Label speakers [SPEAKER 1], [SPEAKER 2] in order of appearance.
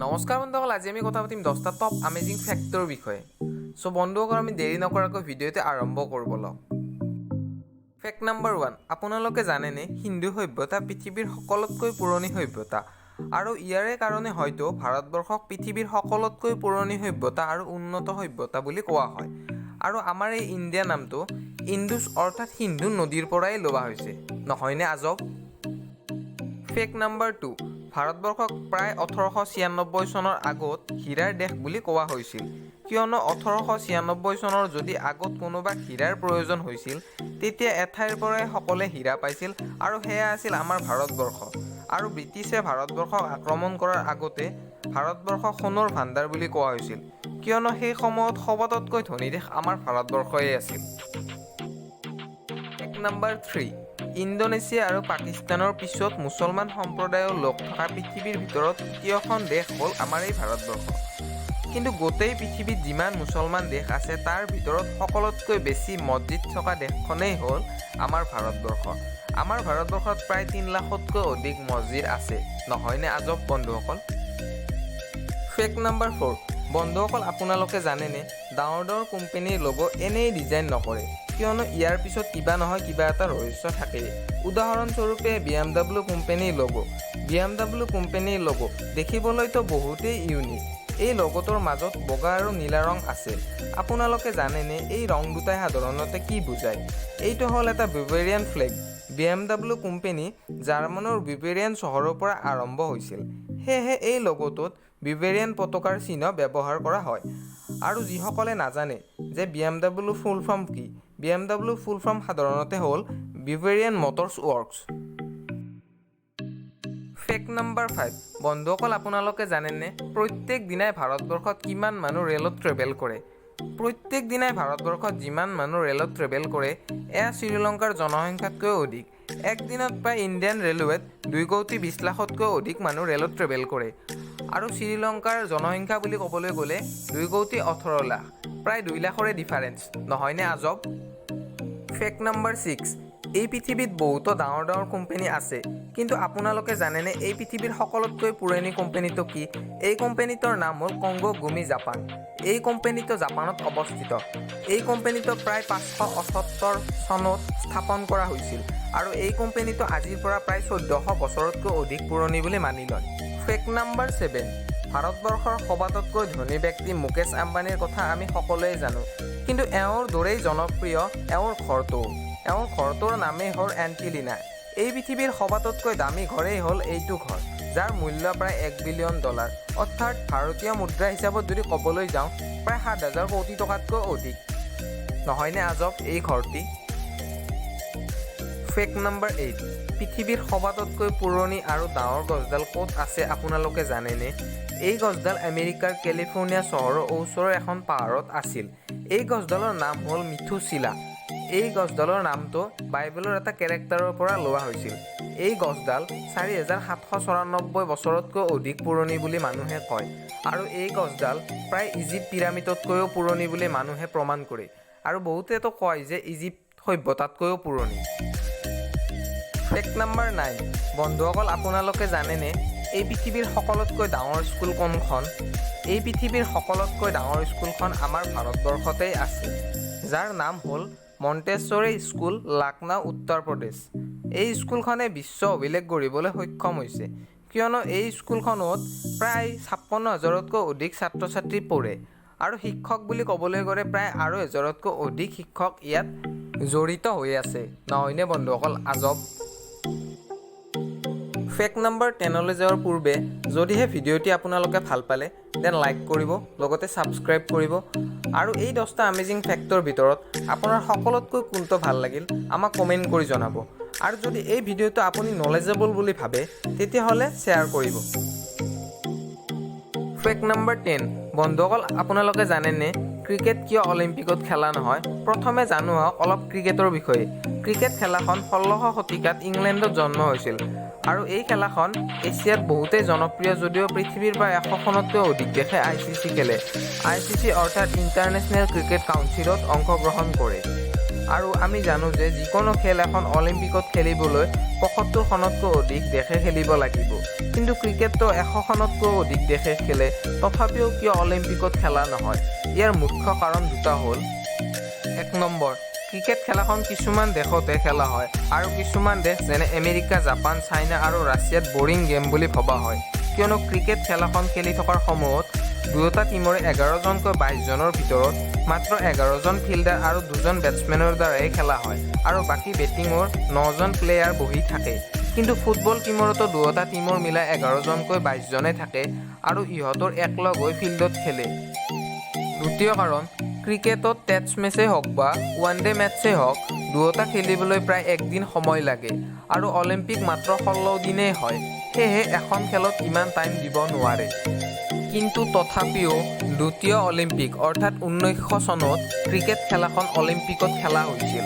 [SPEAKER 1] নমস্কাৰ বন্ধুসকল, আজি আমি কথা পাতিম 10টা টপ আমেজিং ফেক্টৰ বিষয়ে। সো বন্ধুসকল, আমি দেৰি নকৰাকৈ ভিডিঅ'টো আৰম্ভ কৰিব লওঁ। ফেক্ট নাম্বাৰ 1, আপোনালোকে জানেনে হিন্দু সভ্যতা পৃথিৱীৰ সকলোতকৈ পুৰণি সভ্যতা, আৰু ইয়াৰে কাৰণে হয়তো ভাৰতবৰ্ষক পৃথিৱীৰ সকলোতকৈ পুৰণি সভ্যতা আৰু উন্নত সভ্যতা বুলি কোৱা হয়। আৰু আমাৰ এই ইণ্ডিয়া নামটো ইণ্ডুছ অৰ্থাৎ সিন্ধু নদীৰ পৰাই লোৱা হৈছে, নহয়নে আজব? ফেক্ট নাম্বাৰ 2, ভাৰতবৰ্ষক প্ৰায় 1896 চনৰ আগত হীৰাৰ দেশ বুলি কোৱা হৈছিল, কিয়নো 1896 চনৰ যদি আগত কোনোবা হীৰাৰ প্ৰয়োজন হৈছিল তেতিয়া এঠাইৰ পৰাই সকলোৱে হীৰা পাইছিল, আৰু সেয়া আছিল আমাৰ ভাৰতবৰ্ষ। আৰু ব্ৰিটিছে ভাৰতবৰ্ষক আক্ৰমণ কৰাৰ আগতে ভাৰতবৰ্ষক সোণৰ ভাণ্ডাৰ বুলি কোৱা হৈছিল, কিয়নো সেই সময়ত সবাতোতকৈ ধনী দেশ আমাৰ ভাৰতবৰ্ষই আছিল। ফেক্ট নাম্বাৰ 3, ইণ্ডোনেছিয়া আৰু পাকিস্তানৰ পিছত মুছলমান সম্প্ৰদায়ৰ লোক থকা পৃথিৱীৰ ভিতৰত তৃতীয়খন দেশ হ'ল আমাৰ এই ভাৰতবৰ্ষ। কিন্তু গোটেই পৃথিৱীত যিমান মুছলমান দেশ আছে তাৰ ভিতৰত সকলোতকৈ বেছি মছজিদ থকা দেশখনেই হ'ল আমাৰ ভাৰতবৰ্ষ। আমাৰ ভাৰতবৰ্ষত প্ৰায় 3 লাখতকৈ অধিক মছজিদ আছে, নহয়নে আজব বন্ধুসকল? ফেক্ট নাম্বাৰ 4, বন্ধুসকল আপোনালোকে জানেনে ডাঙৰ কোম্পানীৰ লোগো এনেই ডিজাইন নকৰে, কিয়নো ইয়াৰ পিছত কিবা নহয় কিবা এটা ৰহস্য থাকেই। উদাহৰণস্বৰূপে BMW কোম্পানীৰ লোগো। BMW কোম্পানীৰ লোগো দেখিবলৈতো বহুতেই ইউনিক। এই লোগোটোৰ মাজত বগা আৰু নীলা ৰং আছে। আপোনালোকে জানেনে এই ৰং দুটাই সাধাৰণতে কি বুজায়? এইটো হ'ল এটা বিভেৰিয়ান ফ্লেগ। BMW কোম্পানী জাৰ্মানৰ বিভেৰিয়ান চহৰৰ পৰা আৰম্ভ হৈছিল, সেয়েহে এই লোগোটোত বিভেৰিয়ান পতাকাৰ চিহ্ন ব্যৱহাৰ কৰা হয়। আৰু যিসকলে নাজানে যে BMW ফুল ফৰ্ম কি, BMW ফুল ফৰ্ম সাধাৰণতে হ'ল বিভেৰিয়ান মটৰছ ৱৰ্কছ। ফেক্ট নাম্বাৰ 5, বন্ধুসকল আপোনালোকে জানেনে প্ৰত্যেক দিনাই ভাৰতবৰ্ষত কিমান মানুহ ৰেলত ট্ৰেভেল কৰে? প্ৰত্যেক দিনাই ভাৰতবৰ্ষত যিমান মানুহ ৰেলত ট্ৰেভেল কৰে এয়া শ্ৰীলংকাৰ জনসংখ্যাতকৈ অধিক। একদিনত প্ৰায় ইণ্ডিয়ান ৰেলৱেত 2,20 লাখতকৈ অধিক মানুহ ৰেলত ট্ৰেভেল কৰে, আৰু শ্ৰীলংকাৰ জনসংখ্যা বুলি ক'বলৈ গ'লে 2,18 লাখ, প্ৰায় 2 লাখৰে ডিফাৰেঞ্চ, নহয়নে আজব? ফেক্ট নাম্বাৰ 6, এই পৃথিৱীত বহুতো ডাঙৰ কোম্পানী আছে, কিন্তু আপোনালোকে জানেনে এই পৃথিৱীৰ সকলোতকৈ পুৰণি কোম্পানীটো কি? এই কোম্পানীটোৰ নাম হ'ল কংগো গুমি জাপান। এই কোম্পানীটো জাপানত অৱস্থিত। এই কোম্পানীটো প্ৰায় 578 চনত স্থাপন কৰা হৈছিল, আৰু এই কোম্পানীটো আজিৰ পৰা প্ৰায় 1400 বছৰতকৈ অধিক পুৰণি বুলি মানি লয়। ফেক্ট নাম্বাৰ 7, ভাৰতবৰ্ষৰ সবাতোতকৈ ধনী ব্যক্তি মুকেশ আম্বানীৰ কথা আমি সকলোৱে জানো, কিন্তু এওঁৰ দৰেই জনপ্ৰিয় এওঁৰ ঘৰটো। এওঁৰ ঘৰটোৰ নামেই হ'ল এণ্টিলিনা। এই পৃথিৱীৰ সবাতোতকৈ দামী ঘৰেই হ'ল এইটো ঘৰ, যাৰ মূল্য প্ৰায় $1 বিলিয়ন, অৰ্থাৎ ভাৰতীয় মুদ্ৰা হিচাপত যদি ক'বলৈ যাওঁ প্ৰায় 7,000 কোটি টকাতকৈ অধিক, নহয়নে আজব এই ঘৰটি? ফেক্ট নাম্বাৰ 8, পৃথিৱীৰ সবাতোতকৈ পুৰণি আৰু ডাঙৰ গছডাল ক'ত আছে আপোনালোকে জানেনে? এই গছডাল আমেৰিকাৰ কেলিফৰ্ণিয়া চহৰৰ ওচৰৰ এখন পাহাৰত আছিল। এই গছডালৰ নাম হ'ল মিথুচিলা। এই গছডালৰ নামটো বাইবেলৰ এটা কেৰেক্টাৰৰ পৰা লোৱা হৈছিল। এই গছডাল 4,794 বছৰতকৈ অধিক পুৰণি বুলি মানুহে কয়, আৰু এই গছডাল প্ৰায় ইজিপ্ত পিৰামিডতকৈও পুৰণি বুলি মানুহে প্ৰমাণ কৰে, আৰু বহুতেতো কয় যে ইজিপ্ত সভ্যতাতকৈও পুৰণি। ফেক্ট নাম্বাৰ 9, বন্ধুসকল আপোনালোকে জানেনে এই পৃথিৱীৰ সকলোতকৈ ডাঙৰ স্কুল কোনখন? এই পৃথিৱীৰ সকলোতকৈ ডাঙৰ স্কুলখন আমাৰ ভাৰতবৰ্ষতেই আছে, যাৰ নাম হ'ল মণ্টেছৰী স্কুল, লক্ষ্ণৌ, উত্তৰ প্ৰদেশ। এই স্কুলখনে বিশ্ব অভিলেখ গঢ়িবলৈ সক্ষম হৈছে, কিয়নো এই স্কুলখনত প্ৰায় 56,000তকৈ অধিক ছাত্ৰ ছাত্ৰী পঢ়ে, আৰু শিক্ষক বুলি ক'বলৈ গ'লে প্ৰায় 2,000তকৈ অধিক শিক্ষক ইয়াত জড়িত হৈ আছে, নহয়নে বন্ধুসকল আজব? ফেক্ট নাম্বাৰ 10লৈ যোৱাৰ পূৰ্বে যদিহে ভিডিঅ'টি আপোনালোকে ভাল পালে দেন লাইক কৰিব, লগতে ছাবস্ক্ৰাইব কৰিব, আৰু এই 10টা আমেজিং ফেক্টৰ ভিতৰত আপোনাৰ সকলোতকৈ কোনটো ভাল লাগিল আমাক কমেণ্ট কৰি জনাব। আৰু যদি এই ভিডিঅ'টো আপুনি নলেজেবল বুলি ভাবে তেতিয়াহ'লে শ্বেয়াৰ কৰিব। ফেক্ট নাম্বাৰ 10, বন্ধুসকল আপোনালোকে জানেনে ক্ৰিকেট কিয় অলিম্পিকত খেলা নহয়? প্ৰথমে জানো আহক অলপ ক্ৰিকেটৰ বিষয়ে। ক্ৰিকেট খেলাখন 16শ শতিকাত ইংলেণ্ডত জন্ম হৈছিল, আৰু এই খেলাখন এছিয়াত বহুতেই জনপ্ৰিয় যদিও পৃথিৱীৰ প্ৰায় 100খনতকৈ অধিক দেশে ICC খেলে। ICC অৰ্থাৎ ইণ্টাৰনেশ্যনেল ক্ৰিকেট কাউন্সিলত অংশগ্ৰহণ কৰে। আৰু আমি জানো যে যিকোনো খেল এখন অলিম্পিকত খেলিবলৈ ৭৫খনতকৈ অধিক দেশে খেলিব লাগিব। কিন্তু ক্ৰিকেটটো ১০০খনতকৈ অধিক দেশে খেলে, তথাপিও কিয় অলিম্পিকত খেলা নহয়? ইয়াৰ মুখ্য কাৰণ দুটা হ'ল। ১ নম্বৰ, ক্ৰিকেট খেলাখন কিছুমান দেশতে খেলা হয় আৰু কিছুমান দেশ যেনে আমেৰিকা, জাপান, চাইনা আৰু ৰাছিয়াত বৰিং গেম বুলি ভবা হয়। কিয়নো ক্ৰিকেট খেলাখন খেলি থকাৰ সময়ত দুয়োটা টীমৰে ১১জনকৈ ২২জনৰ ভিতৰত মাত্ৰ ১১জন ফিল্ডাৰ আৰু ২জন বেটছমেনৰ দ্বাৰাই খেলা হয় আৰু বাকী বেটিঙৰ ৯জন প্লেয়াৰ বহি থাকে। কিন্তু ফুটবল টীমৰতো দুয়োটা টীমৰ মিলাই ১১জনকৈ ২২জনে থাকে আৰু ইহঁতৰ একলগ হৈ ফিল্ডত খেলে। দ্বিতীয় কাৰণ, ক্ৰিকেটত টেষ্ট মেচেই হওক বা ওৱান ডে মেচেই হওক, দুয়োটা খেলিবলৈ প্ৰায় ১ দিন সময় লাগে আৰু অলিম্পিক মাত্ৰ ১৬ দিনেই হয়। সেয়েহে এখন খেলত ইমান টাইম দিব নোৱাৰে। কিন্তু তথাপিও দ্বিতীয় অলিম্পিক অৰ্থাৎ ১৯০০ চনত ক্ৰিকেট খেলাখন অলিম্পিকত খেলা হৈছিল।